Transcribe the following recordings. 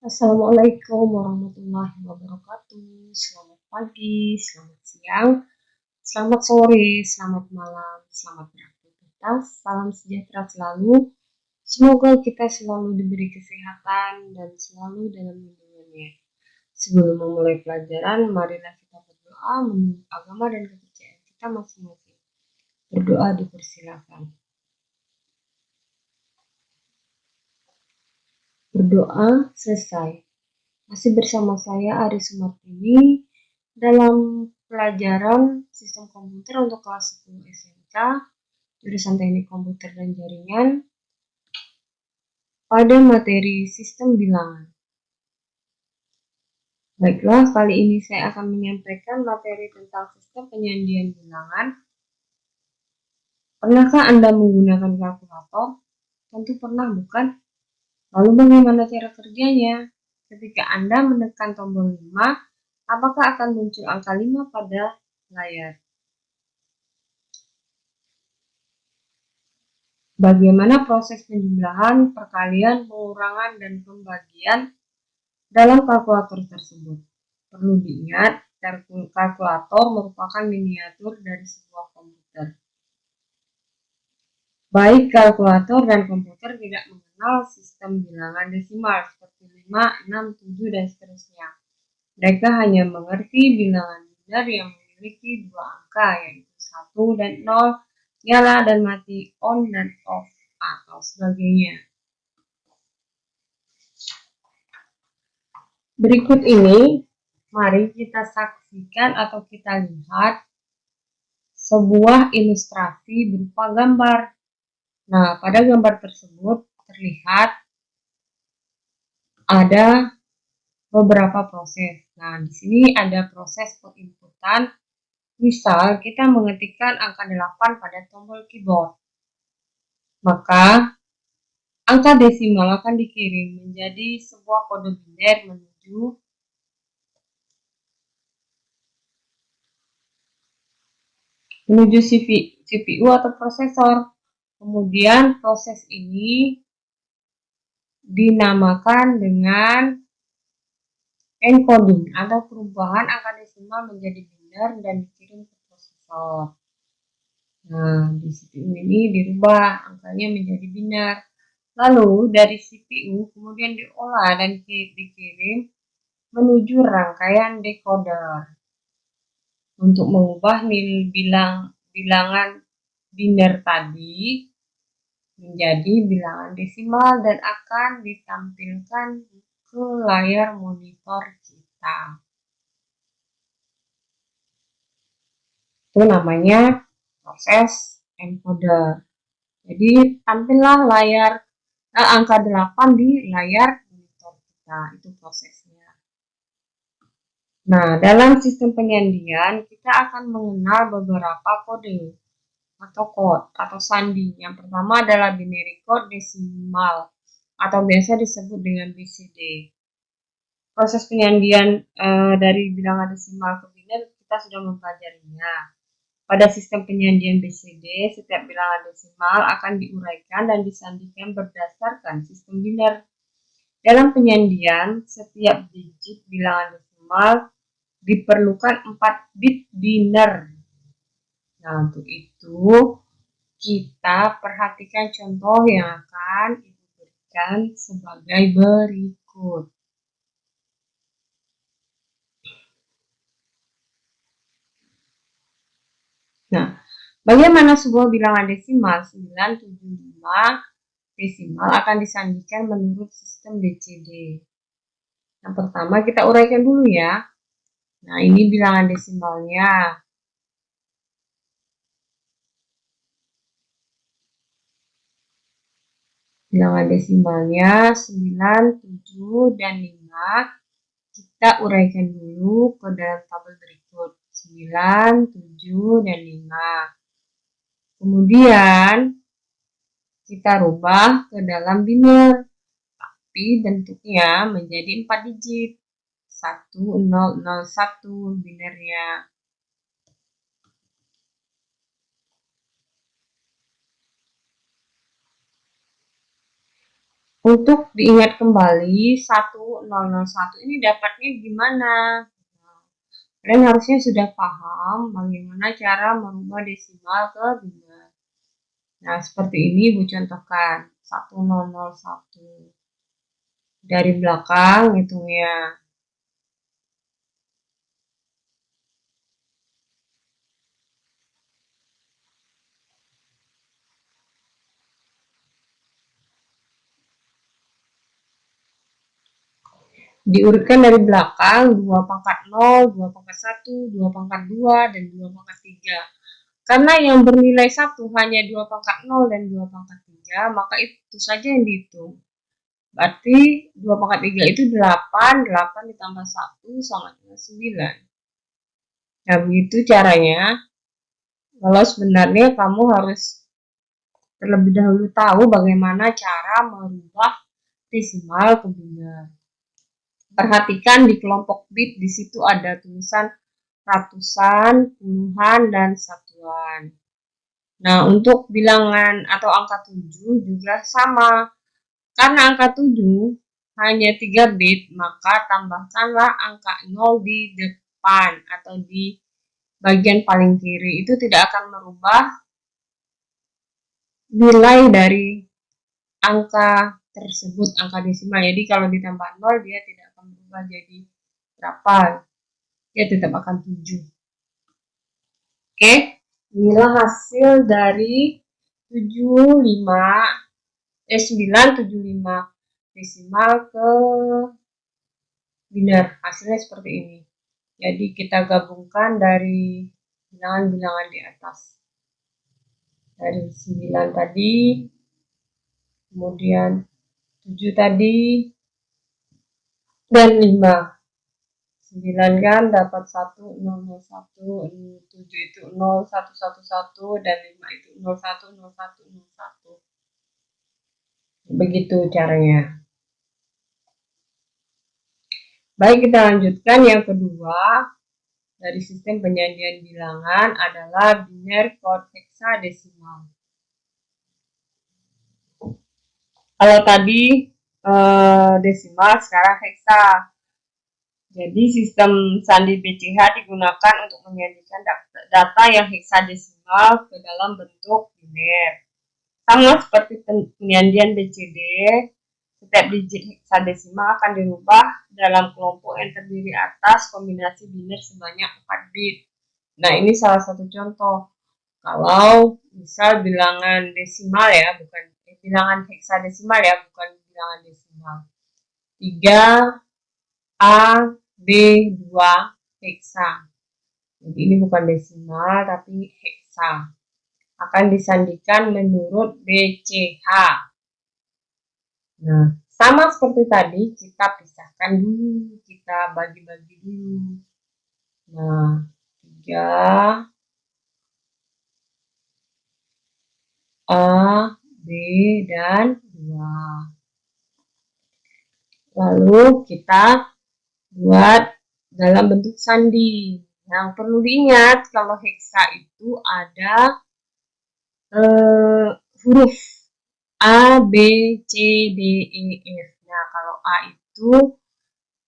Assalamualaikum warahmatullahi wabarakatuh. Selamat pagi, selamat siang, selamat sore, selamat malam, selamat beraktivitas. Salam sejahtera selalu. Semoga kita selalu diberi kesehatan dan selalu dalam lindungannya. Sebelum memulai pelajaran, marilah kita berdoa menurut agama dan kepercayaan kita masing-masing. Berdoa dipersilakan. Berdoa selesai. Masih bersama saya Ari Sumartini dalam pelajaran Sistem Komputer untuk kelas 10 SMK jurusan Teknik Komputer dan Jaringan pada materi Sistem Bilangan. Baiklah, kali ini saya akan menyampaikan materi tentang sistem penyandian bilangan. Pernahkah Anda menggunakan kalkulator? Tentu pernah, bukan? Lalu bagaimana cara kerjanya? Ketika Anda menekan tombol 5, apakah akan muncul angka 5 pada layar? Bagaimana proses penjumlahan, perkalian, pengurangan, dan pembagian dalam kalkulator tersebut? Perlu diingat, kalkulator merupakan miniatur dari sebuah komputer. Baik kalkulator dan komputer tidak mengenal sistem bilangan desimal seperti 5, 6, 7, dan seterusnya. Mereka hanya mengerti bilangan biner yang memiliki dua angka, yaitu 1 dan 0, nyala dan mati, on dan off, atau sebagainya. Berikut ini, mari kita saksikan atau kita lihat sebuah ilustrasi berupa gambar. Nah, pada gambar tersebut terlihat ada beberapa proses. Nah, di sini ada proses penginputan. Misal, kita mengetikkan angka 8 pada tombol keyboard. Maka, angka desimal akan dikirim menjadi sebuah kode biner menuju CPU atau prosesor. Kemudian proses ini dinamakan dengan encoding atau perubahan angka desimal menjadi biner dan dikirim ke prosesor. Nah, di CPU ini dirubah angkanya menjadi biner. Lalu dari CPU kemudian diolah dan dikirim menuju rangkaian decoder untuk mengubah bilangan biner tadi menjadi bilangan desimal dan akan ditampilkan ke layar monitor kita. Itu namanya proses encoder. Jadi tampillah angka 8 di layar monitor kita. Itu prosesnya. Nah, dalam sistem penyandian kita akan mengenal beberapa kode atau sandi. Yang pertama adalah binary code desimal atau biasa disebut dengan BCD. Proses penyandian dari bilangan desimal ke biner kita sudah mempelajarinya. Pada sistem penyandian BCD, setiap bilangan desimal akan diuraikan dan disandikan berdasarkan sistem biner. Dalam penyandian, setiap digit bilangan desimal diperlukan 4 bit biner. Nah, untuk itu kita perhatikan contoh yang akan Ibu berikan sebagai berikut. Nah, bagaimana sebuah bilangan desimal 975 desimal akan disandikan menurut sistem BCD? Yang pertama kita uraikan dulu ya. Nah, ini bilangan desimalnya. Bilangan desimalnya 9, 7, dan 5. Kita uraikan dulu ke dalam tabel berikut. 9, 7, dan 5. Kemudian kita rubah ke dalam biner. Tapi bentuknya menjadi 4 digit. 1001 binernya. Untuk diingat kembali 1001 ini dapatnya gimana? Kalian harusnya sudah paham bagaimana cara merubah desimal ke biner. Nah, seperti ini Ibu contohkan. 1001. Dari belakang hitungnya. Diurutkan dari belakang 2 pangkat 0, 2 pangkat 1, 2 pangkat 2, dan 2 pangkat 3. Karena yang bernilai 1 hanya 2 pangkat 0 dan 2 pangkat 3, maka itu saja yang dihitung. Berarti 2 pangkat 3 itu 8, 8 ditambah 1 sama dengan 9. Nah, begitu caranya. Kalau sebenarnya kamu harus terlebih dahulu tahu bagaimana cara merubah desimal ke biner. Perhatikan di kelompok bit, di situ ada tulisan ratusan, puluhan, dan satuan. Nah, untuk bilangan atau angka 7 juga sama. Karena angka 7 hanya 3 bit, maka tambahkanlah angka 0 di depan atau di bagian paling kiri. Itu tidak akan merubah nilai dari angka tersebut, angka desimal. Jadi kalau ditambah 0 dia tidak akan berubah jadi berapa. Dia tetap akan 7. Oke, inilah hasil dari 975 desimal ke biner. Hasilnya seperti ini. Jadi kita gabungkan dari bilangan-bilangan di atas. Dari 9 tadi, kemudian 7 tadi, dan 5. 9 kan dapat 1, 0, 0, 1, 7 itu 0, 1, 1, 1, dan 5 itu 0, 1, 0, 1, 0, 1. Begitu caranya. Baik, kita lanjutkan. Yang kedua dari sistem penyajian bilangan adalah biner kode heksadesimal. Kalau tadi desimal, sekarang heksa. Jadi sistem sandi BCH digunakan untuk menyajikan data yang heksadesimal ke dalam bentuk biner. Sama seperti penyajian BCD, setiap digit heksadesimal akan dirubah dalam kelompok yang terdiri atas kombinasi biner sebanyak 4 bit. Nah, ini salah satu contoh. Kalau misal bilangan desimal ya, bukan bilangan heksadesimal ya, bukan bilangan desimal. 3 A B 2 heksa. Jadi ini bukan desimal tapi heksa. Akan disandikan menurut BCH. Nah, sama seperti tadi, kita pisahkan dulu, kita bagi-bagi dulu. Nah, 3 A, B, dan 2. Lalu kita buat dalam bentuk sandi. Yang perlu diingat, kalau heksa itu ada huruf A, B, C, D, E, F. Nah, kalau A itu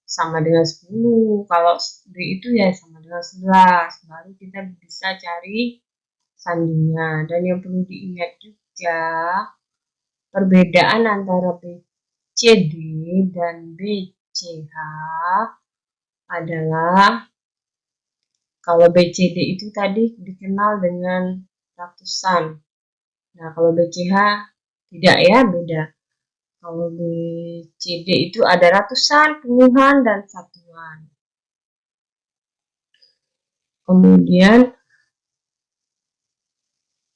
sama dengan 10, kalau D itu ya sama dengan 11. Baru kita bisa cari sandinya. Dan yang perlu diingat juga, perbedaan antara BCD dan BCH adalah kalau BCD itu tadi dikenal dengan ratusan. Nah, kalau BCH tidak ya, beda. Kalau BCD itu ada ratusan, puluhan, dan satuan. Kemudian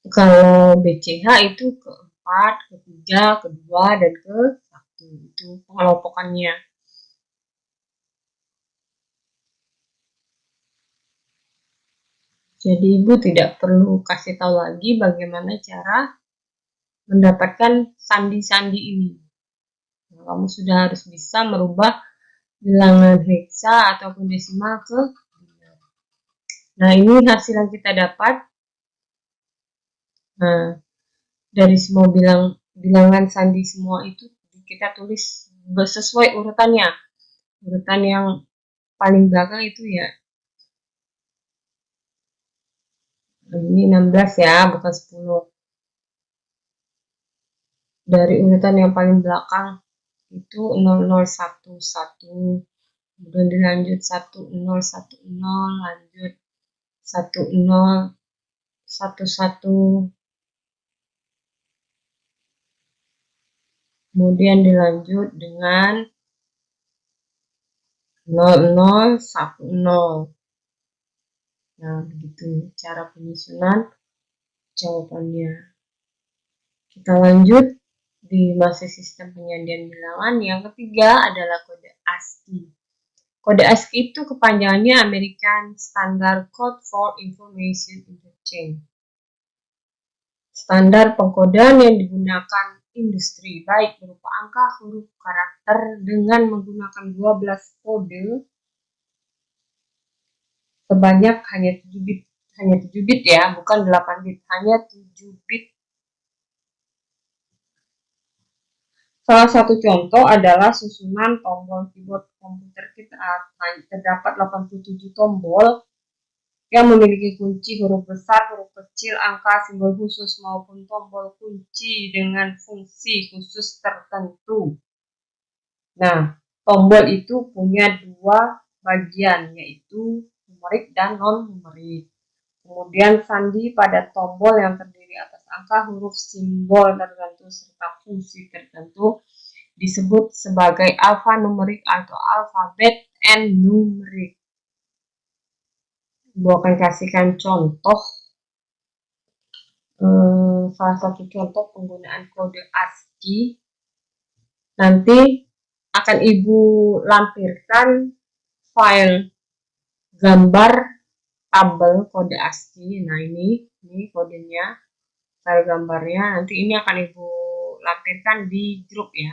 kalau BCH itu keempat, ketiga, kedua, dan ke-1. Itu pengelompokannya. Jadi Ibu tidak perlu kasih tahu lagi bagaimana cara mendapatkan sandi-sandi ini. Nah, kamu sudah harus bisa merubah bilangan heksa ataupun desimal ke biner. Nah, ini hasil yang kita dapat. Nah, dari semua bilangan sandi semua itu kita tulis sesuai urutannya. Urutan yang paling belakang itu ya. Ini 16 ya, bukan 10. Dari urutan yang paling belakang itu 0011, kemudian dilanjut 1010, lanjut 1011, kemudian dilanjut dengan 0010. Nah, begitu cara penyusunan jawabannya. Kita lanjut di masih sistem penyandian bilangan. Yang ketiga adalah kode ASCII. Kode ASCII itu kepanjangannya American Standard Code for Information Interchange. Standar pengkodean yang digunakan industri, baik berupa angka, huruf, karakter, dengan menggunakan 12 kode sebanyak hanya 7 bit. Hanya 7 bit ya, bukan 8 bit, hanya 7 bit. Salah satu contoh adalah susunan tombol keyboard komputer kita. Terdapat 87 tombol yang memiliki kunci huruf besar, huruf kecil, angka, simbol khusus, maupun tombol kunci dengan fungsi khusus tertentu. Nah, tombol itu punya dua bagian, yaitu numerik dan non-numerik. Kemudian sandi pada tombol yang terdiri atas angka, huruf, simbol tertentu, serta fungsi tertentu disebut sebagai alfanumerik atau alfabet numerik. Gue akan kasihkan contoh, salah satu contoh penggunaan kode ASCII. Nanti akan Ibu lampirkan file gambar tabel kode ASCII. Nah, ini kodenya, file gambarnya. Nanti ini akan Ibu lampirkan di grup ya,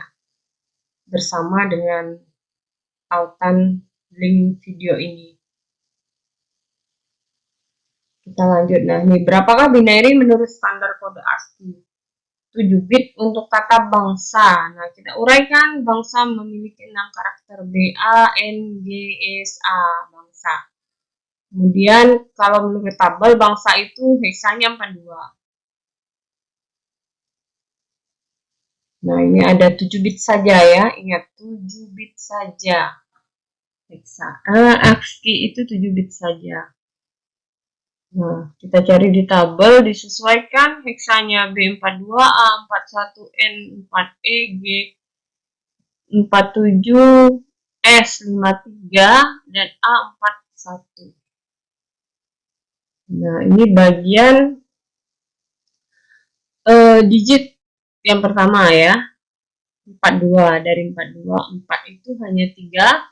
bersama dengan tautan link video ini. Kita lanjut. Nah, ini berapakah binary menurut standar kode ASCII? 7 bit untuk kata bangsa. Nah, kita uraikan bangsa memiliki 6 karakter, B, A, N, G, S, A, bangsa. Kemudian kalau menurut tabel bangsa itu heksanya 42. Nah, ini ada 7 bit saja ya. Ingat, 7 bit saja. Heksa. ASCII itu 7 bit saja. Nah, kita cari di tabel, disesuaikan heksanya B42, A41, N4E, G47, S53, dan A41. Nah, ini bagian digit yang pertama ya, 42. Dari 42, 4 itu hanya 3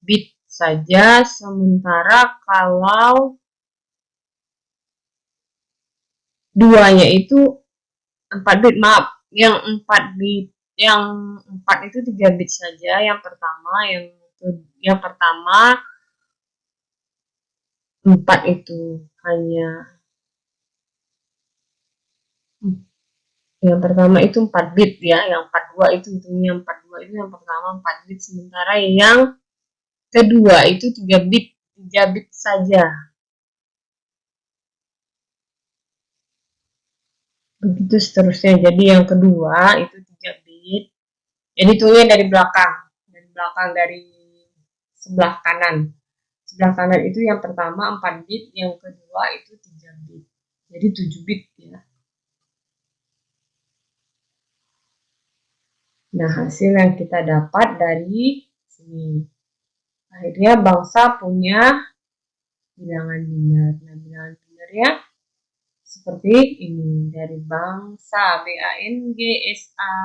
bit saja, sementara kalau duanya itu 4 bit, maaf, yang 4 bit, yang 4 itu 3 bit saja. Yang pertama 4 itu hanya, yang pertama itu 4 bit ya, yang 42 itu hitungnya 42 itu yang pertama 4 bit, sementara yang kedua itu 3 bit, 3 bit saja. Begitu seterusnya. Jadi yang kedua itu 3 bit. Jadi hitungnya dari belakang, dari sebelah kanan. Sebelah kanan itu yang pertama 4 bit, yang kedua itu 3 bit. Jadi 7 bit ya. Nah, hasil yang kita dapat dari sini. Akhirnya bangsa punya bilangan biner. Nah, bilangan binernya seperti ini. Dari bangsa BANGSA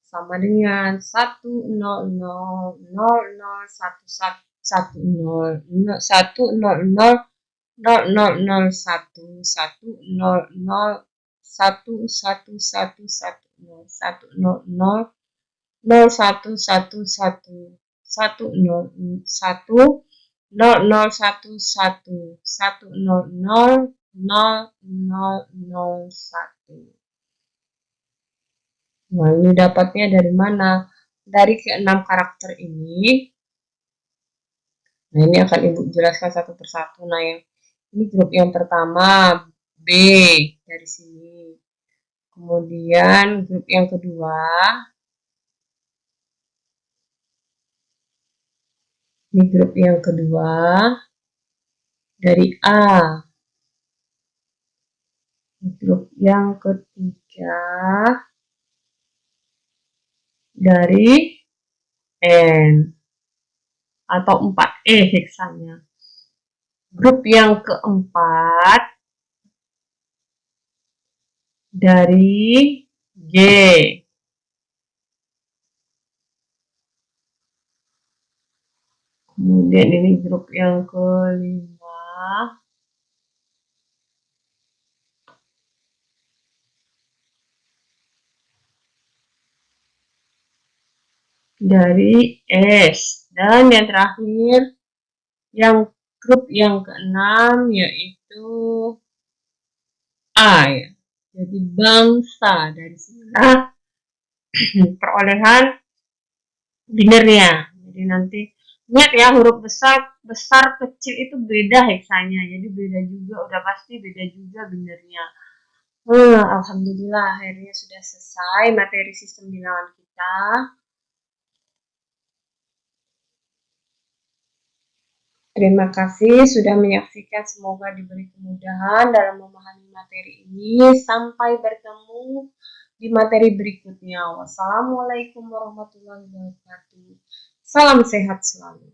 sama dengan 1. Nah, ini dapatnya dari mana? Dari keenam karakter ini. Nah, ini akan Ibu jelaskan satu persatu. Nah, ini grup yang pertama, B, dari sini. Kemudian grup yang kedua, ini grup yang kedua, dari A. Grup yang ketiga, dari N. Atau 4E heksanya. Grup yang keempat, dari G. Kemudian ini grup yang kelima, dari S. Dan yang terakhir, yang grup yang keenam yaitu A ya. Jadi bangsa dari sini. Perolehan binernya. Jadi nanti ingat ya, huruf besar kecil itu beda heksanya. Jadi beda juga, udah pasti beda juga binernya. Alhamdulillah akhirnya sudah selesai materi sistem bilangan kita. Terima kasih sudah menyaksikan, semoga diberi kemudahan dalam memahami materi ini. Sampai bertemu di materi berikutnya. Wassalamualaikum warahmatullahi wabarakatuh. Salam sehat selalu.